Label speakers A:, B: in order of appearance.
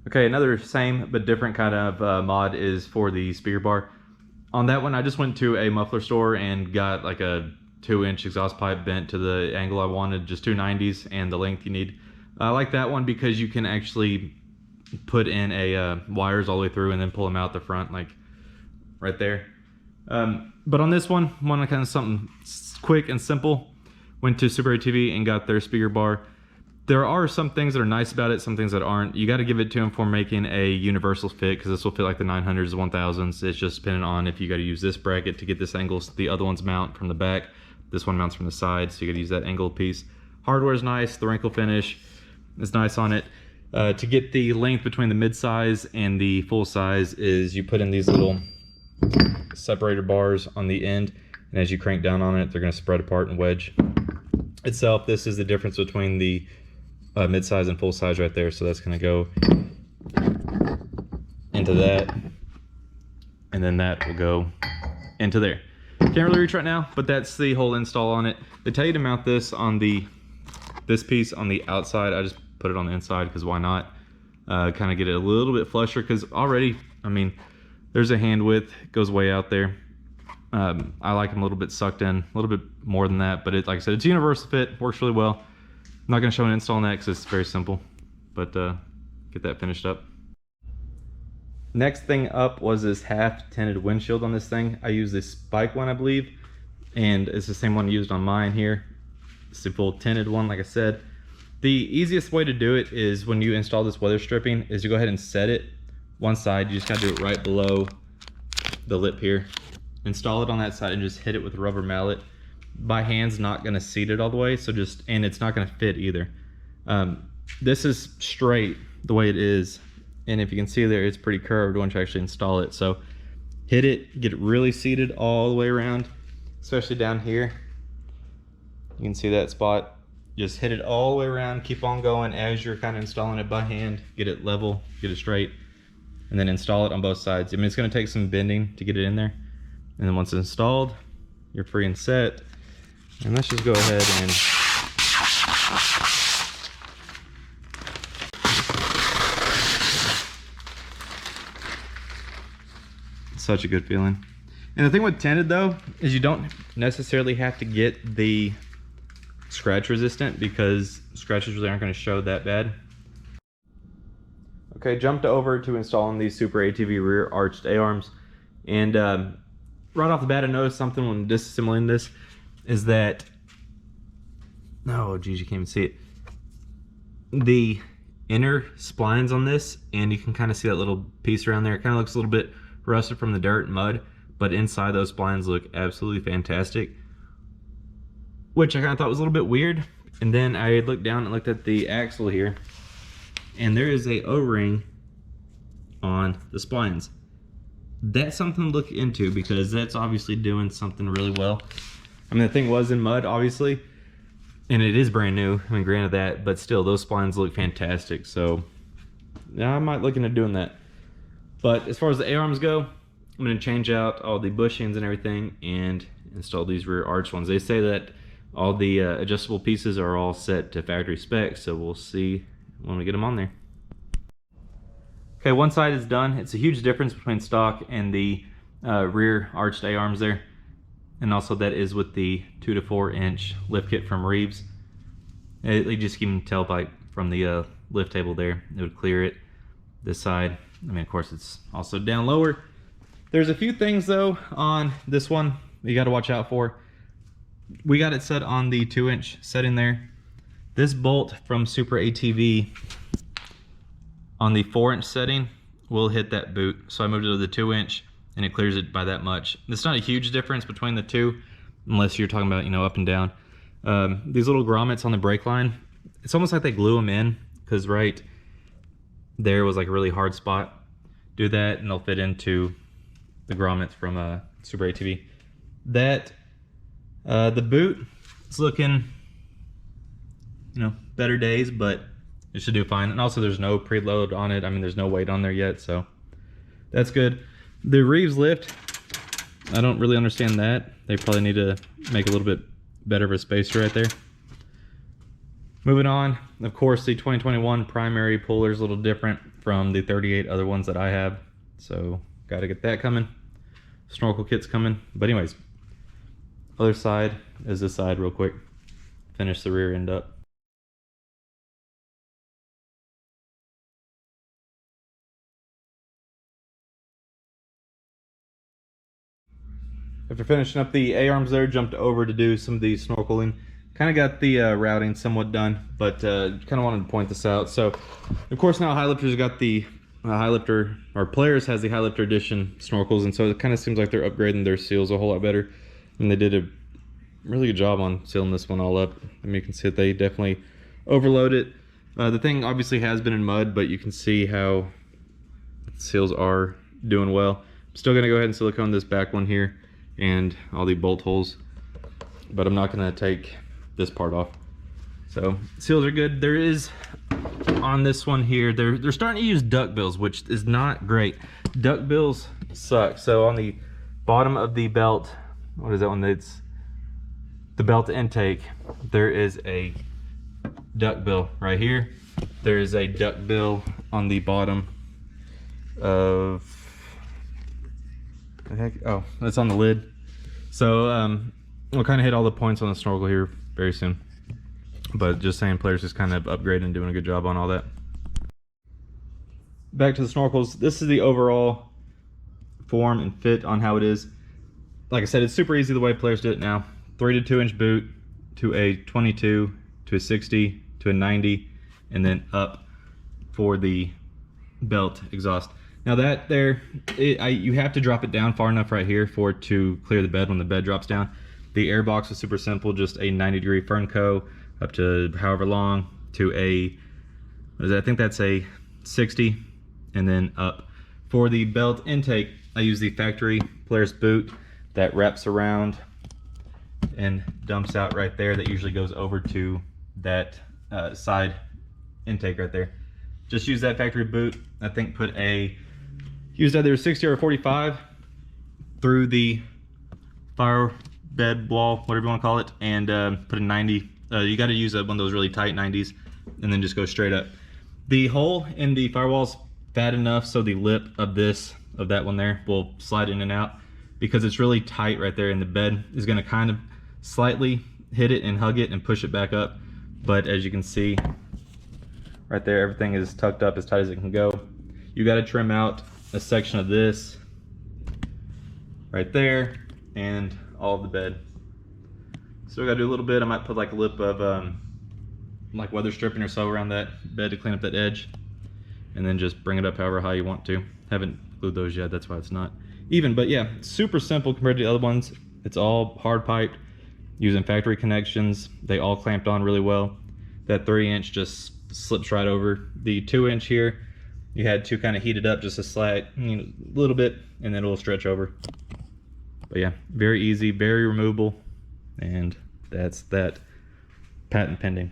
A: Okay, another same but different kind of mod is for the speaker bar. On that one, I just went to a muffler store and got like a 2-inch exhaust pipe bent to the angle I wanted, just 290s and the length you need. I like that one because you can actually put in a wires all the way through and then pull them out the front, like right there. But on this one, I wanted kind of something quick and simple. Went to SuperATV and got their speaker bar. There are some things that are nice about it, some things that aren't. You got to give it to them for making a universal fit, because this will fit like the 900s, the 1000s. It's just depending on if you got to use this bracket to get this angle. The other ones mount from the back. This one mounts from the side, so you got to use that angle piece. Hardware is nice. The wrinkle finish is nice on it. To get the length between the mid-size and the full size is you put in these little separator bars on the end, and as you crank down on it, they're going to spread apart and wedge itself. This is the difference between the mid-size and full size right there, so that's going to go into that, and then that will go into there. Can't really reach right now, but that's the whole install on it. They tell you to mount this on this piece on the outside. I just put it on the inside because why not? Kind of get it a little bit flusher, because already, I mean, there's a hand width, it goes way out there. I like them a little bit sucked in, a little bit more than that, but like I said, it's universal fit, works really well. I'm not going to show an install on that because it's very simple, but get that finished up. Next thing up was this half tinted windshield on this thing. I use this Spike one, I believe, and it's the same one used on mine here. It's the full tinted one, like I said. The easiest way to do it is when you install this weather stripping is you go ahead and set it one side. You just got to do it right below the lip here. Install it on that side and just hit it with a rubber mallet. By hand's not going to seat it all the way, so just, and it's not going to fit either. This is straight the way it is, and if you can see there, it's pretty curved once you actually install it. So hit it, get it really seated all the way around, especially down here. You can see that spot. Just hit it all the way around, keep on going as you're kind of installing it by hand. Get it level, get it straight, and then install it on both sides. I mean, it's going to take some bending to get it in there, and then once it's installed, you're free and set. And let's just go ahead and such a good feeling. And the thing with tinted though is you don't necessarily have to get the scratch resistant, because scratches really aren't going to show that bad. Okay, jumped over to installing these SuperATV rear arched A-arms, and right off the bat I noticed something when disassembling this is that, oh geez, you can't even see it, the inner splines on this, and you can kind of see that little piece around there. It kind of looks a little bit rusted from the dirt and mud, but inside those splines look absolutely fantastic, which I kind of thought was a little bit weird. And then I looked down and looked at the axle here, and there is a O-ring on the splines. That's something to look into, because that's obviously doing something really well. I mean, the thing was in mud, obviously, and it is brand new. I mean, granted that, but still, those splines look fantastic. So, yeah, I might look into doing that. But as far as the A-arms go, I'm going to change out all the bushings and everything and install these rear arch ones. They say that all the adjustable pieces are all set to factory specs, so we'll see when we get them on there. Okay, one side is done. It's a huge difference between stock and the rear arched A-arms there. And also that is with the 2 to 4 inch lift kit from Reeves. You just can tell by from the lift table there, it would clear it. This side, I mean, of course, it's also down lower. There's a few things though on this one you got to watch out for. We got it set on the 2-inch setting there. This bolt from SuperATV on the 4-inch setting will hit that boot. So I moved it to the 2-inch and it clears it by that much. It's not a huge difference between the two, unless you're talking about, you know, up and down. These little grommets on the brake line, it's almost like they glue them in, because right there was like a really hard spot. Do that and they'll fit into the grommets from SuperATV. That the boot is looking, you know, better days, but it should do fine. And also there's no preload on it. I mean, there's no weight on there yet, so that's good. The Reeves lift, I don't really understand that. They probably need to make a little bit better of a spacer right there. Moving on, of course, the 2021 primary puller is a little different from the 38 other ones that I have. So got to get that coming. Snorkel kit's coming. But anyways, other side is this side real quick. Finish the rear end up. After finishing up the A-arms there, jumped over to do some of the snorkeling. Kind of got the routing somewhat done, but kind of wanted to point this out. So, of course, now High Lifter's got the High Lifter, or Polaris has the High Lifter Edition snorkels, and so it kind of seems like they're upgrading their seals a whole lot better. And they did a really good job on sealing this one all up. I mean, you can see that they definitely overload it. The thing obviously has been in mud, but you can see how the seals are doing well. I'm still going to go ahead and silicone this back one here and all the bolt holes, but I'm not going to take this part off. So seals are good. There is on this one here, they're starting to use duck bills, which is not great. Duck bills suck. So on the bottom of the belt, what is that one? It's the belt intake. There is a duck bill right here. There is a duck bill on the bottom of the heck. Oh, that's on the lid. So we'll kind of hit all the points on the snorkel here very soon. But just saying, Polaris is kind of upgrading and doing a good job on all that. Back to the snorkels. This is the overall form and fit on how it is. Like I said, it's super easy the way Polaris did it now. 3 to 2 inch boot to a 22 to a 60 to a 90, and then up for the belt exhaust. Now that there, you have to drop it down far enough right here for it to clear the bed when the bed drops down. The air box is super simple, just a 90-degree Fernco up to however long to a, what is that? I think that's a 60, and then up. For the belt intake, I use the factory Polaris boot that wraps around and dumps out right there. That usually goes over to that side intake right there. Just use that factory boot. I think used either a 60 or a 45 through the fire bed wall, whatever you want to call it, and put a 90. You got to use one of those really tight 90s, and then just go straight up. The hole in the firewall's fat enough so the lip of that one there will slide in and out, because it's really tight right there, and the bed is going to kind of slightly hit it and hug it and push it back up. But as you can see right there, everything is tucked up as tight as it can go. You got to trim out a section of this right there and all of the bed. Still got to do a little bit. I might put like a lip of like weather stripping or so around that bed to clean up that edge, and then just bring it up however high you want to. Haven't glued those yet, that's why it's not even. But yeah, super simple compared to the other ones. It's all hard piped using factory connections. They all clamped on really well. That 3-inch just slips right over. The 2-inch here, you had to kind of heat it up just a slight, little bit, and then it will stretch over. But yeah, very easy, very removable, and that's that. Patent pending.